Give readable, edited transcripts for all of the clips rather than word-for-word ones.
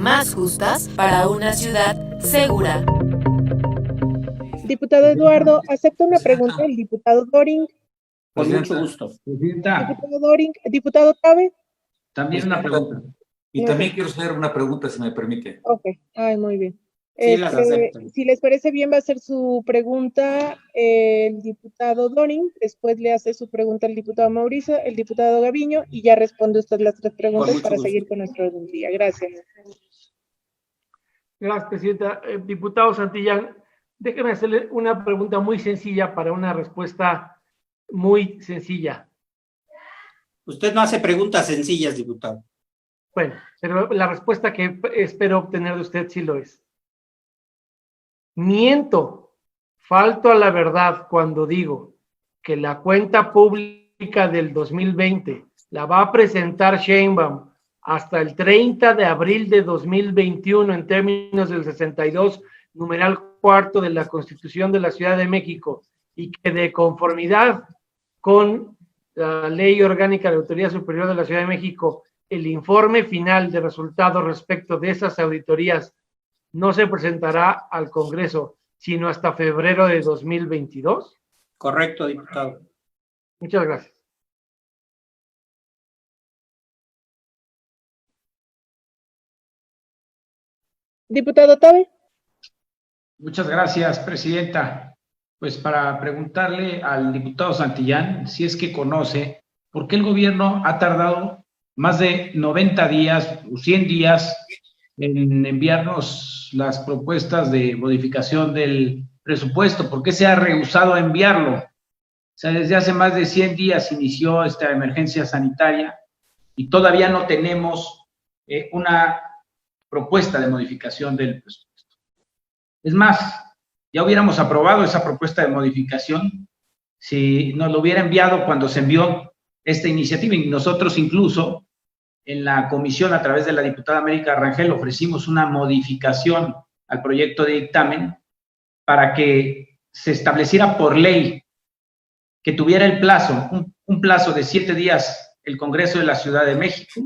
más justas para una ciudad segura. Diputado Eduardo, acepta una pregunta del diputado Doring. Con mucho gusto. Presidenta, Diputado Doring, diputado Tabe. también una pregunta. Y también quiero hacer una pregunta, si me permite. Ok, ay, muy bien. Sí, las acepto. Si les parece bien, va a hacer su pregunta el diputado Doring, después le hace su pregunta el diputado Mauricio, el diputado Gaviño, y ya responde usted las tres preguntas para seguir con nuestro día. Gracias. Gracias, Presidenta. Diputado Santillán, déjeme hacerle una pregunta muy sencilla para una respuesta muy sencilla. Usted no hace preguntas sencillas, diputado. Bueno, pero la respuesta que espero obtener de usted sí lo es. Miento, falto a la verdad cuando digo que la cuenta pública del 2020 la va a presentar Sheinbaum hasta el 30 de abril de 2021 en términos del 62, numeral cuarto de la Constitución de la Ciudad de México, y que de conformidad con la Ley Orgánica de la Autoridad Superior de la Ciudad de México, el informe final de resultados respecto de esas auditorías no se presentará al Congreso, sino hasta febrero de 2022? Correcto, diputado. Muchas gracias. Diputado Tabe. Muchas gracias, Presidenta. Pues para preguntarle al diputado Santillán si es que conoce por qué el gobierno ha tardado más de 90 días o 100 días en enviarnos las propuestas de modificación del presupuesto. ¿Por qué se ha rehusado a enviarlo? O sea, desde hace más de 100 días inició esta emergencia sanitaria y todavía no tenemos una propuesta de modificación del presupuesto. Es más, ya hubiéramos aprobado esa propuesta de modificación si nos lo hubiera enviado cuando se envió esta iniciativa, y nosotros incluso en la comisión, a través de la diputada América Rangel, ofrecimos una modificación al proyecto de dictamen para que se estableciera por ley que tuviera el plazo, un plazo de 7 días el Congreso de la Ciudad de México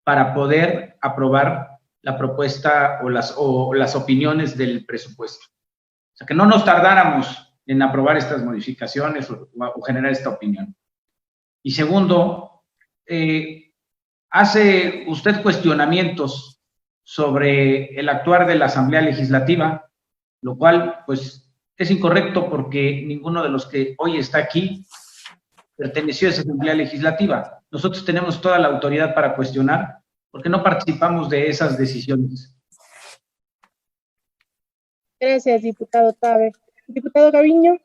para poder aprobar la propuesta o las opiniones del presupuesto. O sea, que no nos tardáramos en aprobar estas modificaciones o generar esta opinión. Y segundo, ¿hace usted cuestionamientos sobre el actuar de la Asamblea Legislativa? Lo cual, pues, es incorrecto porque ninguno de los que hoy está aquí perteneció a esa Asamblea Legislativa. Nosotros tenemos toda la autoridad para cuestionar porque no participamos de esas decisiones. Gracias, diputado Tabe. Diputado Gaviño.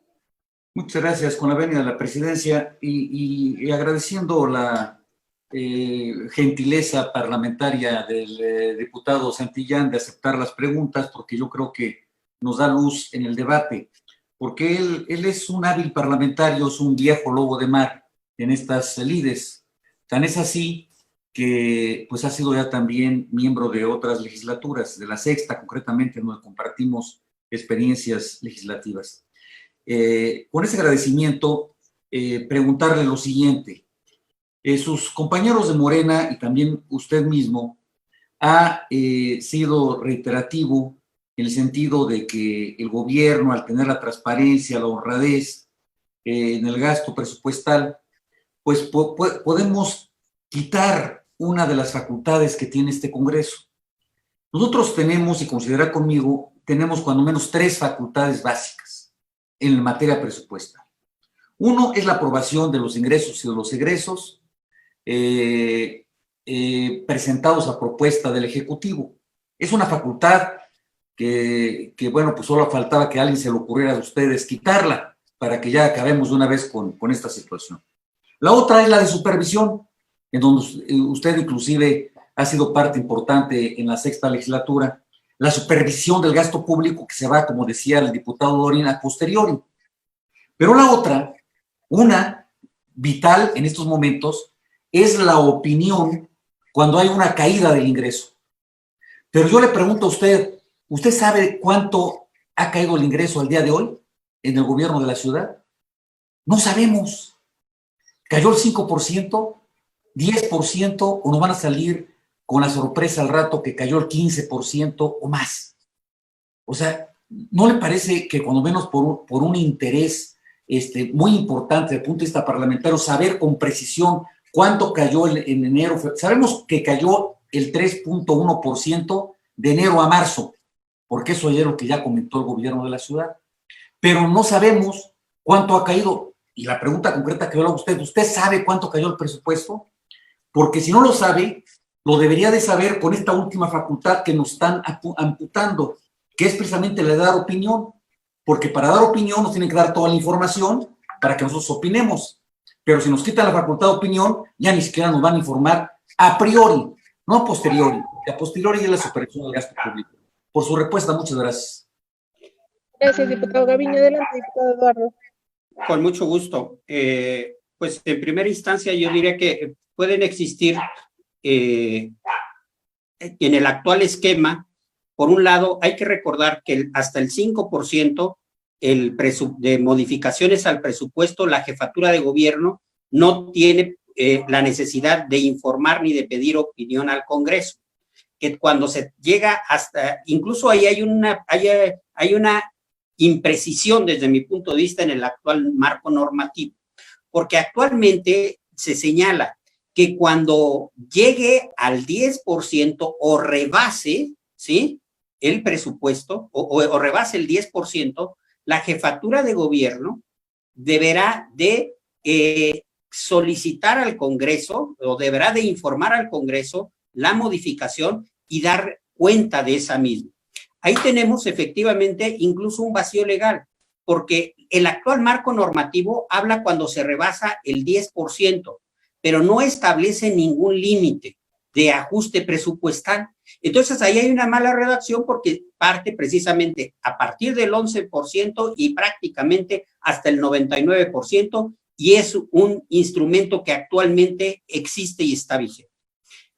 Muchas gracias. Con la venia de la presidencia y agradeciendo la gentileza parlamentaria del diputado Santillán de aceptar las preguntas, porque yo creo que nos da luz en el debate, porque él es un hábil parlamentario, es un viejo lobo de mar en estas lides. Tan es así que pues ha sido ya también miembro de otras legislaturas, de la sexta concretamente, donde compartimos experiencias legislativas. Con ese agradecimiento, preguntarle lo siguiente. Sus compañeros de Morena y también usted mismo ha sido reiterativo en el sentido de que el gobierno, al tener la transparencia, la honradez en el gasto presupuestal, pues podemos quitar una de las facultades que tiene este Congreso. Nosotros tenemos, y considera conmigo, tenemos cuando menos 3 facultades básicas en materia presupuestal. Uno es la aprobación de los ingresos y de los egresos presentados a propuesta del Ejecutivo. Es una facultad que bueno, pues solo faltaba que a alguien se le ocurriera a ustedes quitarla para que ya acabemos de una vez con esta situación. La otra es la de supervisión, en donde usted inclusive ha sido parte importante en la sexta legislatura, la supervisión del gasto público que se va, como decía el diputado Doring, a posteriori. Pero la otra, una vital en estos momentos, es la opinión cuando hay una caída del ingreso. Pero yo le pregunto a usted, ¿usted sabe cuánto ha caído el ingreso al día de hoy en el gobierno de la ciudad? No sabemos. ¿Cayó el 5%, 10% o nos van a salir con la sorpresa al rato que cayó el 15% o más. O sea, ¿no le parece que cuando menos por un interés muy importante desde el punto de vista parlamentario, saber con precisión cuánto cayó en enero? Sabemos que cayó el 3.1% de enero a marzo, porque eso es lo que ya comentó el gobierno de la ciudad, pero no sabemos cuánto ha caído. Y la pregunta concreta que yo le hago a ¿usted sabe cuánto cayó el presupuesto? Porque si no lo sabe, lo debería de saber con esta última facultad que nos están amputando, que es precisamente la de dar opinión, porque para dar opinión nos tienen que dar toda la información para que nosotros opinemos, pero si nos quitan la facultad de opinión, ya ni siquiera nos van a informar a priori, no a posteriori, que a posteriori es la supervisión del gasto público. Por su respuesta, muchas gracias. Gracias, diputado Gaviño. Adelante, diputado Eduardo. Con mucho gusto. Pues en primera instancia yo diría que pueden existir en el actual esquema. Por un lado, hay que recordar que hasta el 5% de modificaciones al presupuesto, la jefatura de gobierno no tiene la necesidad de informar ni de pedir opinión al Congreso. Que cuando se llega hasta, incluso ahí hay una imprecisión desde mi punto de vista en el actual marco normativo, porque actualmente se señala que cuando llegue al 10% o rebase, ¿sí?, el presupuesto o rebase el 10%, la jefatura de gobierno deberá de solicitar al Congreso o deberá de informar al Congreso la modificación y dar cuenta de esa misma. Ahí tenemos efectivamente incluso un vacío legal, porque el actual marco normativo habla cuando se rebasa el 10%, pero no establece ningún límite de ajuste presupuestal. Entonces, ahí hay una mala redacción porque parte precisamente a partir del 11% y prácticamente hasta el 99%, y es un instrumento que actualmente existe y está vigente.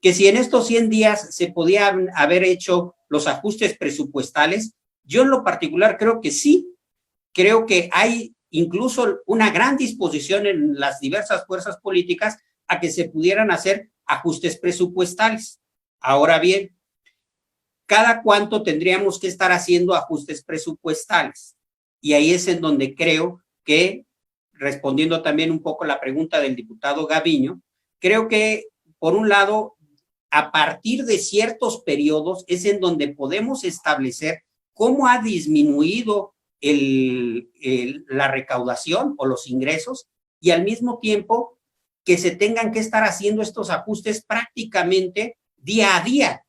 Que si en estos 100 días se podían haber hecho los ajustes presupuestales, yo en lo particular creo que sí, creo que hay incluso una gran disposición en las diversas fuerzas políticas a que se pudieran hacer ajustes presupuestales. Ahora bien, ¿cada cuánto tendríamos que estar haciendo ajustes presupuestales? Y ahí es en donde creo que, respondiendo también un poco la pregunta del diputado Gaviño, creo que, por un lado, a partir de ciertos periodos es en donde podemos establecer cómo ha disminuido la recaudación o los ingresos, y al mismo tiempo que se tengan que estar haciendo estos ajustes prácticamente día a día.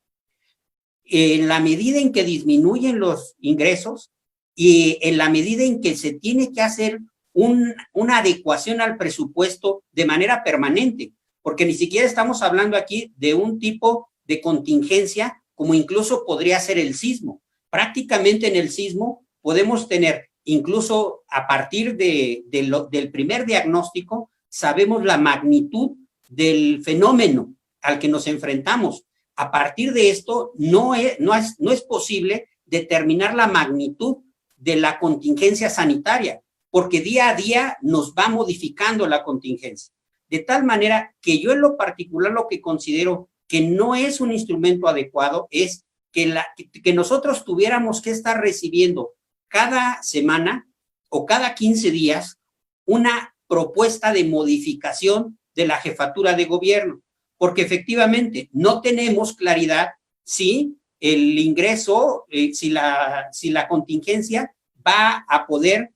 En la medida en que disminuyen los ingresos y en la medida en que se tiene que hacer una adecuación al presupuesto de manera permanente, porque ni siquiera estamos hablando aquí de un tipo de contingencia como incluso podría ser el sismo. Prácticamente en el sismo podemos tener, incluso a partir del primer diagnóstico, sabemos la magnitud del fenómeno al que nos enfrentamos. A partir de esto, no es posible determinar la magnitud de la contingencia sanitaria, porque día a día nos va modificando la contingencia. De tal manera que yo en lo particular lo que considero que no es un instrumento adecuado es que nosotros tuviéramos que estar recibiendo cada semana o cada 15 días una propuesta de modificación de la jefatura de gobierno, porque efectivamente no tenemos claridad si el ingreso, si la contingencia va a poder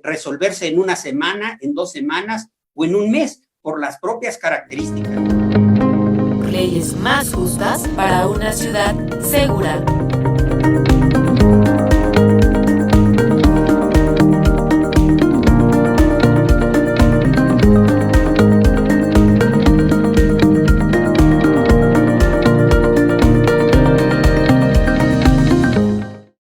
resolverse en una semana, en 2 semanas o en un mes, por las propias características. Leyes más justas para una ciudad segura.